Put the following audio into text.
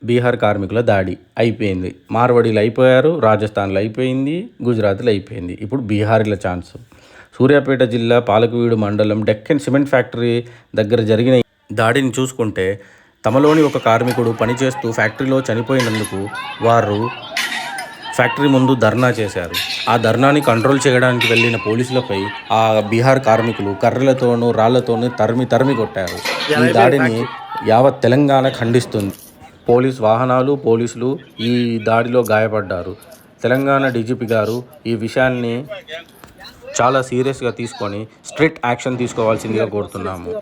బీహార్ కార్మికుల దాడి అయిపోయింది. మార్వాడీలు అయిపోయారు, రాజస్థాన్లో అయిపోయింది, గుజరాత్లో అయిపోయింది. ఇప్పుడు బీహారీల ఛాన్స్. సూర్యాపేట జిల్లా పాలకవీడు మండలం డెక్కన్ సిమెంట్ ఫ్యాక్టరీ దగ్గర జరిగిన దాడిని చూసుకుంటే తమలోని ఒక కార్మికుడు పనిచేస్తూ ఫ్యాక్టరీలో చనిపోయినందుకు వారు ఫ్యాక్టరీ ముందు ధర్నా చేశారు. ఆ ధర్నాని కంట్రోల్ చేయడానికి వెళ్ళిన పోలీసులపై ఆ బీహార్ కార్మికులు కర్రలతోనూ రాళ్లతోనూ తరిమి కొట్టారు. ఈ దాడిని యావత్ తెలంగాణ ఖండిస్తుంది. పోలీస్ వాహనాలు, పోలీసులు ఈ దాడిలో గాయపడ్డారు. తెలంగాణ డీజీపీ గారు ఈ విషయాన్ని చాలా సీరియస్గా తీసుకొని స్ట్రిక్ట్ యాక్షన్ తీసుకోవాల్సిందిగా కోరుతున్నాము.